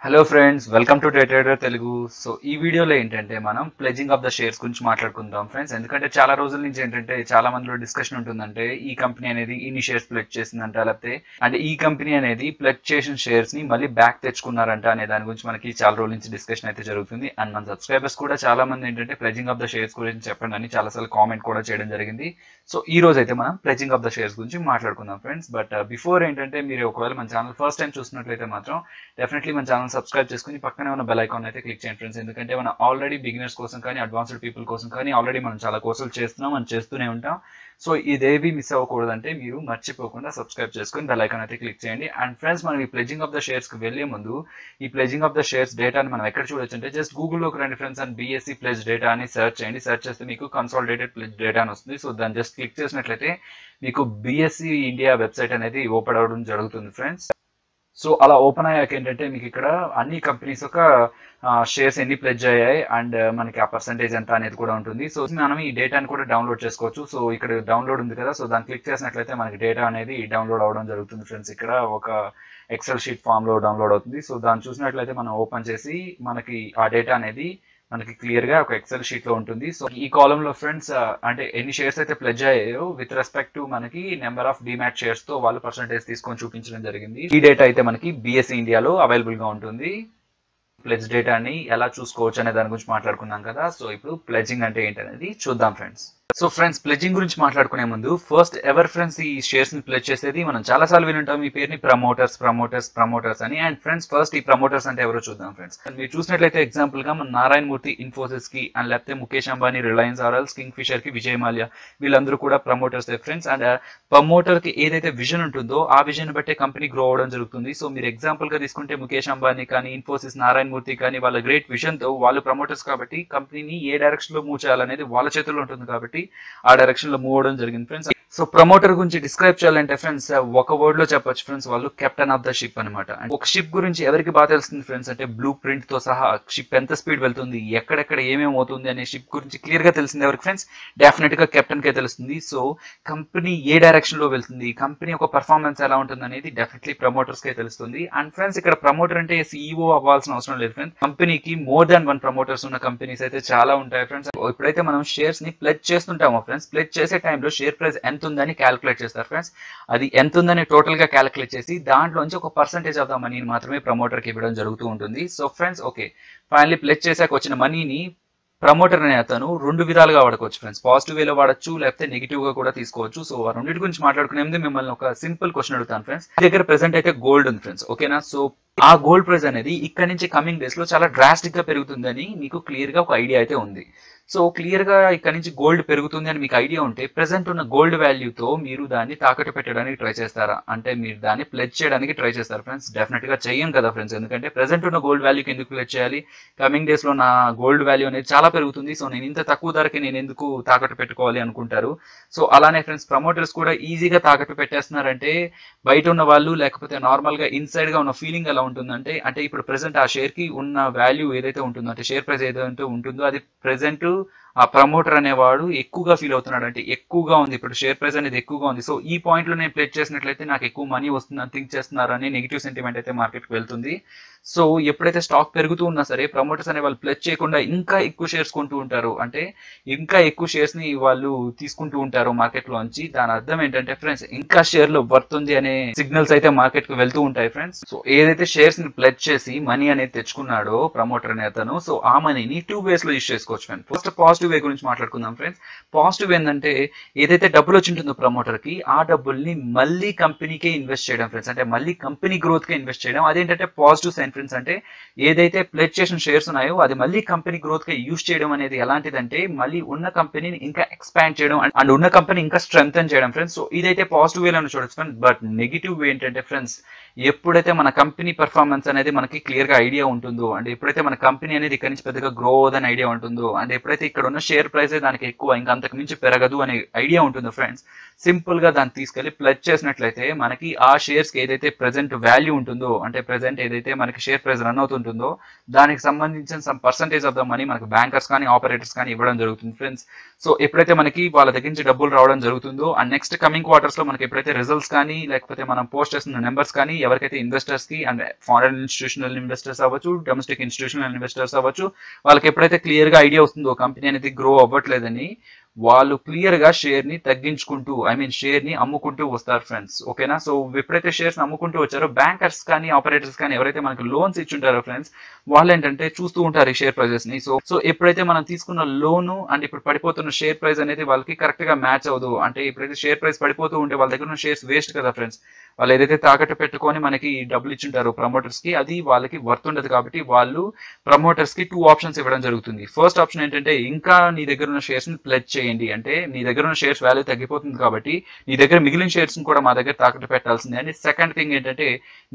Hello friends, welcome to day trader Telugu. So ఈ వీడియోలో ఏంటంటే మనం ప్లెజింగ్ ఆఫ్ ద షేర్స్ గురించి మాట్లాడుకుందాం ఫ్రెండ్స్. ఎందుకంటే చాలా రోజుల నుంచి ఏంటంటే చాలా మందిలో డిస్కషన్ ఉంటుందంటే ఈ కంపెనీ అనేది ఇన్ని షేర్స్ ప్లెజ్ చేసిందంట, లేకపోతే అంటే ఈ కంపెనీ అనేది ప్లెజ్ చేసిన షేర్స్ ని మళ్ళీ బ్యాక్ తెచ్చుకున్నారంట అనే దాని గురించి మనకి చాలా రోజుల నుంచి డిస్కషన్ అయితే జరుగుతుంది. అండ్ మన సబ్స్క్రైబర్స్ కూడా చాలా మంది ఏంటంటే ప్లెజింగ్ ఆఫ్ ద షేర్స్ గురించి చెప్పండి అని చాలాసార్లు కామెంట్ కూడా చేయడం జరిగింది. సో ఈ రోజు అయితే మనం ప్లెజింగ్ ఆఫ్ ద షేర్స్ గురించి మాట్లాడుకుందాం ఫ్రెండ్స్. బట్ బిఫోర్ ఏంటంటే మీరు ఒకవేళ మన ఛానల్ ఫస్ట్ టైం చూసినట్లయితే మాత్రం డెఫినెట్లీ మన ఛానల్ సబ్స్క్రైబ్ చేసుకుని పక్కనే ఉన్న బెల్ ఐకాన్ అయితే క్లిక్ చేయండి ఫ్రెండ్స్. ఎందుకంటే మనం ఆల్రెడీ బిగినర్స్ కోసం కానీ అడ్వాన్స్డ్ పీపుల్ కోసం కానీ ఆల్రెడీ మనం చాలా కోర్సులు చేస్తున్నాం అని చేస్తూనే ఉంటాం. సో ఇదేవి మిస్ అవ్వకూడదంటే మీరు మర్చిపోకుండా సబ్స్క్రైబ్ చేసుకుని బెల్ ఐకాన్ అయితే క్లిక్ చేయండి. అండ్ ఫ్రెండ్స్, మనం ఈ ప్లెజింగ్ ఆఫ్ ద షేర్స్ కి వెళ్లే ముందు ఈ ప్లెజింగ్ ఆఫ్ ద షేర్స్ డేటాని మనం ఎక్కడ చూడొచ్చు అంటే జస్ట్ గూగుల్లోకి రండి ఫ్రెండ్స్ అండ్ BSE ప్లెజ్ డేటా అని సెర్చ్ చేయండి. సెర్చ్ చేస్తే మీకు కన్సాలిడేటెడ్ ప్లెజ్ డేటా అని వస్తుంది. సో దాన్ని జస్ట్ క్లిక్ చేసినట్లయితే మీకు BSE ఇండియా వెబ్సైట్ అనేది ఓపెన్ అవ్వడం జరుగుతుంది ఫ్రెండ్స్. సో అలా ఓపెన్ అయ్యాక ఏంటంటే మీకు ఇక్కడ అన్ని కంపెనీస్ యొక్క షేర్స్ ఎన్ని ప్లెడ్జ్ అయ్యాయి అండ్ మనకి ఆ పర్సంటేజ్ ఎంత అనేది కూడా ఉంటుంది. సో మనం ఈ డేటాని కూడా డౌన్లోడ్ చేసుకోవచ్చు. సో ఇక్కడ డౌన్లోడ్ ఉంది కదా, సో దాన్ని క్లిక్ చేసినట్లయితే మనకి డేటా అనేది డౌన్లోడ్ అవ్వడం జరుగుతుంది ఫ్రెండ్స్. ఇక్కడ ఒక ఎక్సెల్ షీట్ ఫామ్ లో డౌన్లోడ్ అవుతుంది. సో దాన్ని చూసినట్లయితే మనం ఓపెన్ చేసి మనకి ఆ డేటా అనేది మనకి క్లియర్ గా ఒక ఎక్సెల్ షీట్ లో ఉంటుంది. సో ఈ కాలం లో ఫ్రెండ్స్ అంటే ఎన్ని షేర్స్ అయితే ప్లెడ్జ్ అయ్యాయో విత్ రెస్పెక్ట్ టు మనకి నెంబర్ ఆఫ్ డిమాట్ షేర్స్ తో వాళ్ళు పర్సంటేజ్ తీసుకొని చూపించడం జరిగింది. ఈ డేటా అయితే మనకి BSE ఇండియాలో అవైలబుల్ గా ఉంటుంది. ప్లెడ్జ్ డేటాని ఎలా చూసుకోవచ్చు అనే దాని గురించి మాట్లాడుకున్నాం కదా. సో ఇప్పుడు ప్లెడ్జింగ్ అంటే ఏంటనేది చూద్దాం ఫ్రెండ్స్. సో ఫ్రెండ్స్, ప్లెడ్జింగ్ గురించి మాట్లాడుకునే ముందు ఫస్ట్ ఎవర్ ఫ్రెండ్స్ ఈ షేర్స్ ని ప్లెడ్జ్ చేసేది మనం చాలా సార్లు వినుంటాం ఈ పేరుని ప్రమోటర్స్ అని. అండ్ ఫ్రెండ్స్, ఫస్ట్ ఈ ప్రమోటర్స్ అంటే ఎవరో చూద్దాం ఫ్రెండ్స్. మీరు చూసినట్లయితే ఎగ్జాంపుల్ గా మన నారాయణ మూర్తి ఇన్ఫోసిస్ కి అండ్ లేకపోతే ముఖేష్ అంబానీ రిలయన్స్ ఆర్ఎల్స్, కింగ్ ఫిషర్ కి విజయ్ మాల్యా, వీళ్ళందరూ కూడా ప్రమోటర్స్ ఫ్రెండ్స్. అండ్ ప్రమోటర్ కి ఏదైతే విజన్ ఉంటుందో ఆ విజన్ బట్టే కంపెనీ గ్రో అవడం జరుగుతుంది. సో మీరు ఎగ్జాంపుల్ గా తీసుకుంటే ముఖేష్ అంబానీ కానీ ఇన్ఫోసిస్, నారాయణ మూర్తి కానీ వాళ్ళ గ్రేట్ విజన్ తో వాళ్ళు ప్రమోటర్స్ కాబట్టి కంపెనీని ఏ డైరెక్షన్ లో మూవ్ చేయాలనేది వాళ్ళ చేతుల్లో ఉంటుంది కాబట్టి ఆ డైరెక్షన్ లో మూవ్ అవడం జరిగింది ఫ్రెండ్స్. సో ప్రమోటర్ గురించి డిస్క్రైబ్ చేయాలంటే ఫ్రెండ్స్ ఒక వర్డ్ లో చెప్పొచ్చు ఫ్రెండ్స్, వాళ్ళు కెప్టెన్ ఆఫ్ ద షిప్ అనమాట. ఒక షిప్ గురించి ఎవరికి బాగా తెలుస్తుంది ఫ్రెండ్స్ అంటే బ్లూ ప్రింట్ తో సహా షిప్ ఎంత స్పీడ్ వెళ్తుంది, ఎక్కడెక్కడ ఏమేమి అవుతుంది అనే షిప్ గురించి క్లియర్ గా తెలిసింది ఎవరికి ఫ్రెండ్స్, డెఫినెట్ గా కెప్టెన్ కే తెలుస్తుంది. సో కంపెనీ ఏ డైరెక్షన్ లో వెళ్తుంది, కంపెనీ యొక్క పర్ఫార్మెన్స్ ఎలా ఉంటుంది అనేది డెఫినెట్లీ ప్రమోటర్స్ కే తెలుస్తుంది. అండ్ ఫ్రెండ్స్, ఇక్కడ ప్రమోటర్ అంటే CEO అవ్వాల్సిన అవసరం లేదు ఫ్రెండ్స్. కంపెనీకి మోర్ దాన్ 1 ప్రమోటర్స్ ఉన్న కంపెనీస్ అయితే చాలా ఉంటాయి ఫ్రెండ్స్. ఇప్పుడైతే మనం షేర్స్ ని ప్లెడ్జ్ చేస్తుంటామో ఫ్రెండ్స్, ప్లెడ్జ్ చేసే టైంలో షేర్ ప్రైస్ ఎంత ఉందని క్యాలిక్యులేట్ చేస్తారు ఫ్రెండ్స్. అది ఎంత ఉందని టోటల్ గా క్యాలిక్యులేట్ చేసి దాంట్లోంచి ఒక పర్సెంటేజ్ ఆఫ్ ద మనీని మాత్రమే ప్రమోటర్ కి ఇవ్వడం జరుగుతూ ఉంటుంది. So friends, okay, finally pledge చేశాక వచ్చిన మనీని ప్రమోటర్ అనే అతను రెండు విధాలుగా వాడుకోవచ్చు ఫ్రెండ్స్. పాజిటివ్ వేలో వాడచ్చు, లేకపోతే నెగిటివ్ గా కూడా తీసుకోవచ్చు. సో ఆ రెండింటి గురించి మాట్లాడుకునే ముందు మిమ్మల్ని ఒక సింపుల్ క్వశ్చన్ అడుగుతాను ఫ్రెండ్స్. మీ దగ్గర ప్రెసెంట్ అయితే గోల్డ్ ఉంది ఫ్రెండ్స్, ఓకేనా? సో ఆ గోల్డ్ ప్రైస్ అనేది ఇక్కడ నుంచి కమింగ్ డేస్ లో చాలా డ్రాస్టిక్ గా పెరుగుతుందని మీకు క్లియర్ గా ఒక ఐడియా అయితే ఉంది. సో క్లియర్ గా ఇక్కడ నుంచి గోల్డ్ పెరుగుతుంది అని మీకు ఐడియా ఉంటే ప్రెసెంట్ ఉన్న గోల్డ్ వాల్యూతో మీరు దాన్ని తాకట్టు పెట్టడానికి ట్రై చేస్తారా, అంటే మీరు దాన్ని ప్లెడ్జ్ చేయడానికి ట్రై చేస్తారు ఫ్రెండ్స్? డెఫినెట్ గా చెయ్యం కదా ఫ్రెండ్స్. ఎందుకంటే ప్రెసెంట్ ఉన్న గోల్డ్ వాల్యూకి ఎందుకు ప్లెడ్జ్ చేయాలి? కమింగ్ డేస్ లో నా గోల్డ్ వాల్యూ అనేది చాలా పెరుగుతుంది, సో నేను ఇంత తక్కువ ధరకి నేను ఎందుకు తాకట్టు పెట్టుకోవాలి అనుకుంటారు. సో అలానే ఫ్రెండ్స్, ప్రమోటర్స్ కూడా ఈజీగా తాకట్టు పెట్టేస్తున్నారంటే బయట ఉన్న వాళ్ళు లేకపోతే నార్మల్ గా ఇన్సైడ్ గా ఉన్న ఫీలింగ్ ఎలా ఉంటుందంటే, అంటే ఇప్పుడు ప్రెసెంట్ ఆ షేర్ కి ఉన్న వాల్యూ ఏదైతే ఉంటుందో, అంటే షేర్ ప్రైస్ ఏదైతే ఉంటుందో అది ప్రెసెంట్ ఆ ప్రమోటర్ అనేవాడు ఎక్కువగా ఫీల్ అవుతున్నాడు, అంటే ఎక్కువగా ఉంది ఇప్పుడు షేర్ ప్రైస్ అనేది ఎక్కువగా ఉంది. సో ఈ పాయింట్ లో నేను ప్లెడ్జ్ చేసినట్లయితే నాకు ఎక్కువ మనీ వస్తుంది అని థింక్ చేస్తున్నారు అని నెగిటివ్ సెంటిమెంట్ అయితే మార్కెట్ కి వెళ్తుంది. సో ఎప్పుడైతే స్టాక్ పెరుగుతూ ఉన్నా సరే ప్రమోటర్స్ అనే వాళ్ళు ప్లెడ్జ్ చేయకుండా ఇంకా ఎక్కువ షేర్స్ కొంటూ ఉంటారు, అంటే ఇంకా ఎక్కువ షేర్స్ ని వాళ్ళు తీసుకుంటూ ఉంటారు మార్కెట్ లోంచి. దాని అర్థం ఏంటంటే ఫ్రెండ్స్, ఇంకా షేర్ లో వర్త్ ఉంది అనే సిగ్నల్స్ అయితే మార్కెట్ కి వెళ్తూ ఉంటాయి ఫ్రెండ్స్. సో ఏదైతే షేర్స్ ని ప్లెడ్జ్ చేసి మనీ అనేది తెచ్చుకున్నాడో ప్రమోటర్ అనే అతను, సో ఆ మనీని 2 వేస్ లో యూస్ చేసుకోవచ్చు ఫ్రెండ్స్. ఫస్ట్ పాజిటివ్ వే గురించి మాట్లాడుకుందాం ఫ్రెండ్స్. పాజిటివ్ ఏంటంటే ఏదైతే డబ్బులు వచ్చింటుందో ప్రమోటర్ కి, ఆ డబ్బుల్ని మళ్ళీ కంపెనీకే ఇన్వెస్ట్ చేయడం ఫ్రెండ్స్, అంటే మళ్ళీ కంపెనీ గ్రోత్ కే ఇన్వెస్ట్ చేయడం. అదేంటంటే పాజిటివ్ సైన్ ఫ్రెండ్స్. అంటే ఏదైతే ప్లెడ్జ్ చేసిన షేర్స్ ఉన్నాయో అది మళ్ళీ కంపెనీ గ్రోత్ కి యూస్ చేయడం అనేది ఎలాంటిదంటే మళ్ళీ ఉన్న కంపెనీని ఇంకా ఎక్స్పాండ్ చేయడం అండ్ ఉన్న కంపెనీ ఇంకా స్ట్రెంగ్తన్ చేయడం ఫ్రెండ్స్. సో ఇదైతే పాజిటివ్ వేలో చూడొచ్చు ఫ్రెండ్స్. బట్ నెగిటివ్ వే ఏంటంటే ఫ్రెండ్స్, ఎప్పుడైతే మన కంపెనీ పర్ఫార్మెన్స్ అనేది మనకి క్లియర్ గా ఐడియా ఉంటుందో, అంటే ఎప్పుడైతే మన కంపెనీ అనేది ఇక్కడ నుంచి పెద్దగా గ్రో అవ్వదని ఐడియా ఉంటుందో, అండ్ ఎప్పుడైతే ఇక్కడ ఉన్న షేర్ ప్రైస్ దానికి ఎక్కువ, ఇంకా అంతకు మించి పెరగదు అనే ఐడియా ఉంటుంది ఫ్రెండ్స్. సింపుల్ గా దాన్ని తీసుకెళ్లి ప్లెడ్జ్ చేసినట్లయితే మనకి ఆ షేర్స్ కి ఏదైతే ప్రెసెంట్ వాల్యూ ఉంటుందో, అంటే ప్రెసెంట్ ఏదైతే మనకి షేర్ ప్రైస్ రన్ అవుతుంటుందో దానికి సంబంధించిన some percentage of the money మనకి బ్యాంకర్స్ కానీ ఆపరేటర్స్ కానీ ఇవ్వడం జరుగుతుంది ఫ్రెండ్స్. సో ఎప్పుడైతే మనకి వాళ్ళ దగ్గర నుంచి డబ్బులు రావడం జరుగుతుందో అండ్ నెక్స్ట్ కమింగ్ క్వార్టర్స్ లో మనకి ఎప్పుడైతే రిజల్ట్స్ కానీ లేకపోతే మనం పోస్ట్ చేస్తున్న నెంబర్స్ కానీ ఎవరికైతే ఇన్వెస్టర్స్ కి అండ్ ఫారెన్ ఇన్స్టిట్యూషనల్ ఇన్వెస్టర్స్ అవ్వచ్చు, డొమెస్టిక్ ఇన్స్టిట్యూషనల్ ఇన్వెస్టర్స్ అవ్వచ్చు, వాళ్ళకి ఎప్పుడైతే క్లియర్ గా ఐడియా వస్తుందో కంపెనీ అనేది గ్రో అవ్వట్లేదని, వాళ్ళు క్లియర్ గా షేర్ ని తగ్గించుకుంటూ షేర్ ని అమ్ముకుంటూ వస్తారు ఫ్రెండ్స్. ఓకేనా? సో ఎప్పుడైతే షేర్స్ అమ్ముకుంటూ వచ్చారో బ్యాంకర్స్ కానీ ఆపరేటర్స్ కానీ ఎవరైతే మనకి లోన్స్ ఇచ్చుంటారో ఫ్రెండ్స్, వాళ్ళు ఏంటంటే చూస్తూ ఉంటారు ఈ షేర్ ప్రైజెస్ ని. సో ఎప్పుడైతే మనం తీసుకున్న లోను అండ్ ఇప్పుడు పడిపోతున్న షేర్ ప్రైస్ అనేది వాళ్ళకి కరెక్ట్ గా మ్యాచ్ అవ్వదు, అంటే ఇప్పుడైతే షేర్ ప్రైస్ పడిపోతూ ఉంటే వాళ్ళ దగ్గర ఉన్న షేర్స్ వేస్ట్ కదా ఫ్రెండ్స్. వాళ్ళు ఏదైతే తాకట్టు పెట్టుకొని మనకి డబ్బులు ఇచ్చుంటారో ప్రమోటర్స్ కి, అది వాళ్ళకి వర్త్ ఉండదు. కాబట్టి వాళ్ళు ప్రమోటర్స్ కి 2 ఆప్షన్స్ ఇవ్వడం జరుగుతుంది. ఫస్ట్ ఆప్షన్ ఏంటంటే ఇంకా నీ దగ్గర ఉన్న షేర్స్ ని ప్లెడ్జ్ చేయండి, అంటే నీ దగ్గర ఉన్న షేర్స్ వాల్యూ తగ్గిపోతుంది కాబట్టి నీ దగ్గర మిగిలిన షేర్స్ ని కూడా మా దగ్గర తాకట్టు పెట్టాల్సిందే. అండ్ సెకండ్ థింగ్ ఏంటంటే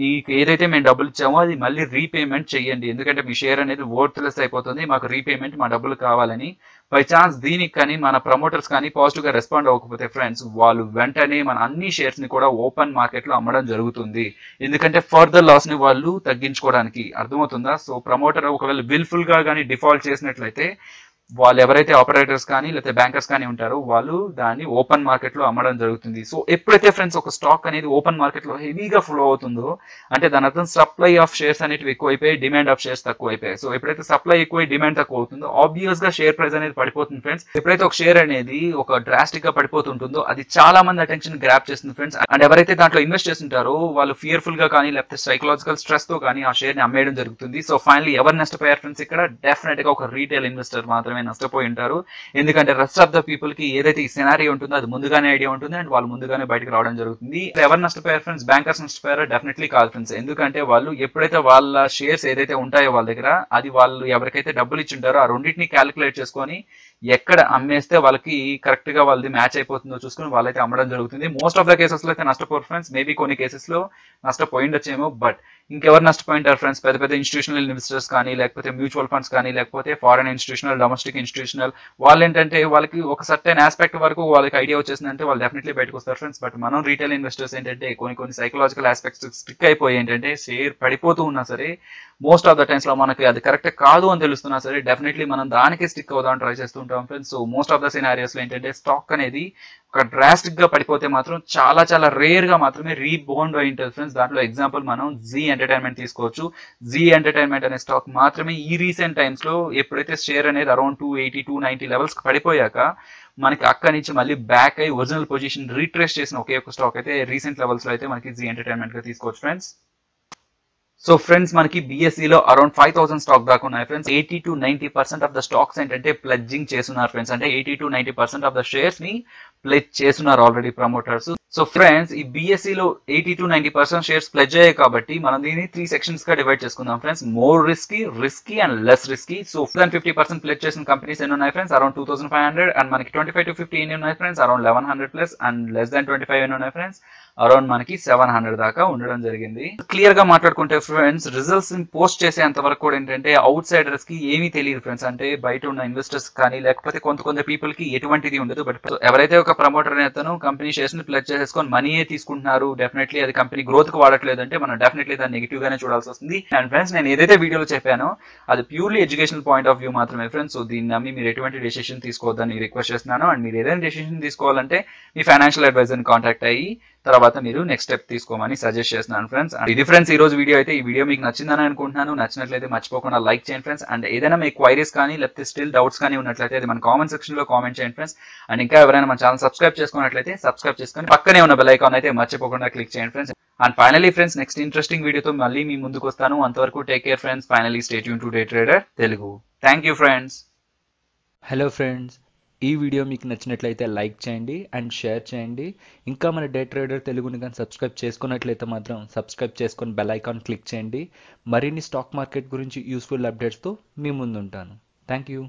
నీకు ఏదైతే మేము డబ్బులు ఇచ్చామో అది మళ్ళీ రీపేమెంట్ చేయండి, ఎందుకంటే మీ షేర్ అనేది వర్త్లెస్ అయిపోతుంది, మాకు రీపేమెంట్ మా డబ్బులు కావాలని. బై ఛాన్స్ దీనికి కానీ మన ప్రమోటర్స్ కానీ పాజిటివ్ గా రెస్పాండ్ అవ్వకపోతే ఫ్రెండ్స్, వాళ్ళు వెంటనే మన అన్ని షేర్స్ ని కూడా ఓపెన్ మార్కెట్ లో అమ్మడం జరుగుతుంది, ఎందుకంటే ఫర్దర్ లాస్ ని వాళ్ళు తగ్గించుకోవడానికి. అర్థమవుతుందా? సో ప్రమోటర్ ఒకవేళ విల్ఫుల్ గా కానీ డిఫాల్ట్ చేసినట్లయితే వాళ్ళు ఎవరైతే ఆపరేటర్స్ కానీ లేకపోతే బ్యాంకర్స్ కానీ ఉంటారో వాళ్ళు దాన్ని ఓపెన్ మార్కెట్ లో అమ్మడం జరుగుతుంది. సో ఎప్పుడైతే ఫ్రెండ్స్ ఒక స్టాక్ అనేది ఓపెన్ మార్కెట్ లో హెవీగా ఫ్లో అవుతుందో అంటే దాని అర్థం సప్లై ఆఫ్ షేర్స్ అనేవి ఎక్కువైపోయి డిమాండ్ ఆఫ్ షేర్స్ తక్కువ అయిపోయాయి. సో ఎప్పుడైతే సప్లై ఎక్కువ డిమాండ్ తక్కువ అవుతుందో ఆబ్వియస్ గా షేర్ ప్రైస్ అనేది పడిపోతుంది ఫ్రెండ్స్. ఎప్పుడైతే ఒక షేర్ అనేది ఒక డ్రాస్టిక్ గా పడిపోతుంటుందో అది చాలా మంది అటెన్షన్ గ్రాప్ చేస్తుంది ఫ్రెండ్స్. అండ్ ఎవరైతే దాంట్లో ఇన్వెస్ట్ చేస్తుంటారో వాళ్ళు ఫియర్ఫుల్ గా కానీ లేకపోతే సైకలాజికల్ స్ట్రెస్ తో కానీ ఆ షేర్ ని అమ్మేయడం జరుగుతుంది. సో ఫైనల్లీ ఎవరు నష్టపోయారు ఫ్రెండ్స్? ఇక్కడ డెఫినెట్ గా ఒక రీటైల్ ఇన్వెస్టర్ మాత్రమే నష్టపోయి ఉంటారు, ఎందుకంటే రెస్ట్ ఆఫ్ ద పీపుల్ కి ఏదైతే ఈ సినారియో ఉంటుందో అది ముందుగానే ఐడియా ఉంటుంది అండ్ వాళ్ళు ముందుగానే బయటకు రావడం జరుగుతుంది. ఎవరు నష్టపోయారు ఫ్రెండ్స్? బ్యాంకర్స్ నష్టపోయారో? డెఫినెట్లీ కాదు ఫ్రెండ్స్, ఎందుకంటే వాళ్ళు ఎప్పుడైతే వాళ్ళ షేర్స్ ఏదైతే ఉంటాయో వాళ్ళ దగ్గర అది వాళ్ళు ఎవరికైతే డబ్బులు ఇచ్చింటారో ఆ రెండింటిని క్యాలిక్యులేట్ చేసుకొని ఎక్కడ అమ్మేస్తే వాళ్ళకి కరెక్ట్ గా వాళ్ళది మ్యాచ్ అయిపోతుందో చూసుకుని వాళ్ళైతే అమ్మడం జరుగుతుంది. మోస్ట్ ఆఫ్ ద కేసెస్ లో అయితే నష్టపోరు ఫ్రెండ్స్, మేబీ కొన్ని కేసెస్ లో నష్టపోయిండొచ్చేమో. బట్ ఇంకెవరు నష్టపోయింటారు ఫ్రెండ్స్? పెద్ద పెద్ద ఇన్స్టిట్యూషనల్ ఇన్వెస్టర్స్ కానీ లేకపోతే మ్యూచువల్ ఫండ్స్ కానీ లేకపోతే ఫారెన్ ఇన్స్టిట్యూషనల్ డొమెస్టిక్ ఇన్స్టిట్యూషనల్ వాళ్ళు ఏంటంటే వాళ్ళకి ఒక సర్టెన్ ఆస్పెక్ట్ వరకు వాళ్ళకి ఐడియా వచ్చేసిందంటే వాళ్ళు డెఫినెట్లీ బయటకు వస్తారు ఫ్రెండ్స్. బట్ మనం రీటైల్ ఇన్వెస్టర్స్ ఏంటంటే కొన్ని సైకలాజికల్ ఆస్పెక్ట్స్ స్టిక్ అయిపోయి ఏంటంటే షేర్ పడిపోతూ ఉన్నా సరే మోస్ట్ ఆఫ్ ద టైమ్స్ లో మనకి అది కరెక్ట్ కాదు అని తెలుస్తున్నా సరే డెఫినెట్లీ మనం దానికి స్టిక్ అవుదాం ట్రై చేస్తూ ఉంటాం friends. So most of the scenarios లో ఏంటంటే స్టాక్ అనేది ఒక డ్రాస్టిక్ గా పడిపోతే మాత్రం చాలా రేర్ గా మాత్రమే రీబౌండ్ అయి ఉంటుంది ఫ్రెండ్స్. దాంట్లో ఎగ్జాంపుల్ మనం జీ ఎంటర్టైన్మెంట్ తీసుకోవచ్చు. జీ ఎంటర్టైన్మెంట్ అనే స్టాక్ మాత్రమే ఈ రీసెంట్ టైమ్స్ లో ఎప్పుడైతే షేర్ అనేది అరౌండ్ 280-290 లెవెల్స్ పడిపోయాక మనకి అక్కడి నుంచి మళ్ళీ బ్యాక్ అయ్యి ఒరిజినల్ పొజిషన్ రీట్రేస్ చేసిన ఒకే ఒక స్టాక్ అయితే రీసెంట్ లెవెల్స్ లో అయితే మనకి జీ ఎంటర్టైన్మెంట్ గా తీసుకోవచ్చు ఫ్రెండ్స్. సో ఫ్రెండ్స్ మనకి BSE లో అరౌండ్ 5000 స్టాక్ దాకా ఉన్నాయి ఫ్రెండ్స్. 80-90% ఆఫ్ ద స్టాక్స్ ఏంటంటే ప్లెడ్జింగ్ చేస్తున్నారు ఫ్రెండ్స్, అంటే 80-90% ఆఫ్ ద షేర్స్ ని ప్లెడ్జ్ చేస్తున్నారు ఆల్రెడీ ప్రమోటర్స్. సో ఫ్రెండ్స్ ఈ BSE లో 80-90% షేర్స్ ప్లెడ్జ్ అయ్యాయి కాబట్టి మనం దీన్ని 3 సెక్షన్స్ గా డివైడ్ చేసుకుందాం friends. More risky and less risky. So 50% pledge చేసిన కంపెనీస్ ఎన్ని ఉన్నాయి ఫ్రెండ్స్? అరౌండ్ 2500. అండ్ మనకి 25-50 ఎన్ని ఉన్నాయి friends? Around 1100 plus. And less than 25 ఎన్ని ఉన్నాయి ఫ్రెండ్స్? అరౌండ్ మనకి 700 దాకా ఉండడం జరిగింది. క్లియర్ గా మాట్లాడుకుంటే ఫ్రెండ్స్ రిజల్ట్స్ పోస్ట్ చేసేంత వరకు కూడా ఏంటంటే అవుట్ సైడర్స్ కి ఏమీ తెలియదు ఫ్రెండ్స్, అంటే బయట ఉన్న ఇన్వెస్టర్స్ కానీ లేకపోతే కొంత పీపుల్ కి ఎటువంటిది ఉండదు. బట్ ఎవరైతే ఒక ప్రమోటర్ నేతను కంపెనీ షేర్స్ ని ప్లెడ్జ్ చేసుకొని మనీయే తీసుకుంటున్నారు, డెఫినెట్లీ అది కంపెనీ గ్రోత్ కి వాడట్లేదు అంటే మనం డెఫినెట్లీ దాన్ని నెగిటివ్ గానే చూడాల్సి వస్తుంది. అండ్ ఫ్రెండ్స్ నేను ఏదైతే వీడియోలో చెప్పానో అది purely educational point of view మాత్రమే ఫ్రెండ్స్. సో దీన్ని నమ్మి మీరు ఎటువంటి డెసిషన్ తీసుకోవద్దని రిక్వెస్ట్ చేస్తున్నాను. అండ్ మీరు ఏదైనా డెసిషన్ తీసుకోవాలంటే మీ ఫైనాన్షియల్ అడ్వైజర్ ని కాంటాక్ట్ అయ్యి తర్వాత మీరు నెక్స్ట్ స్టెప్ తీసుకోమని సజెస్ట్ చేస్తున్నాను ఫ్రెండ్స్. ఇది ఫ్రెండ్స్ ఈ రోజు వీడియో అయితే. ఈ వీడియో మీకు నచ్చిందని అనుకుంటున్నాను. నచ్చినట్లయితే మర్చిపోకుండా లైక్ చేయండి ఫ్రెండ్స్. అండ్ ఏదైనా మీ క్వైరీస్ కానీ లేకపోతే స్టిల్ డౌట్స్ కానీ ఉన్నట్లయితే అది మన కామెంట్ సెక్షన్ లో కామెంట్ చేయండి ఫ్రెండ్స్. అండ్ ఇంకా ఎవరైనా మన ఛానల్ సబ్స్క్రైబ్ చేసుకున్నట్లయితే సబ్స్క్రైబ్ చేసుకొని పక్కనే ఉన్న బెల్ ఐకాన్ అయితే మర్చిపోకుండా క్లిక్ చేయండి friends. And finally friends next interesting వీడియోతో మళ్ళీ మీ ముందుకు వస్తాను. అంతవరకు take care friends. Finally stay tune to day trader Telugu. Thank you friends. Hello friends, ఈ వీడియో మీకు నచ్చినట్లయితే లైక్ చేయండి అండ్ షేర్ చేయండి. ఇంకా మన డే ట్రేడర్ తెలుగుని కానీ సబ్స్క్రైబ్ చేసుకున్నట్లయితే మాత్రం సబ్స్క్రైబ్ చేసుకొని బెల్ ఐకాన్ క్లిక్ చేయండి. మరిన్ని స్టాక్ మార్కెట్ గురించి యూస్ఫుల్ అప్డేట్స్తో మీ ముందు ఉంటాను. Thank you.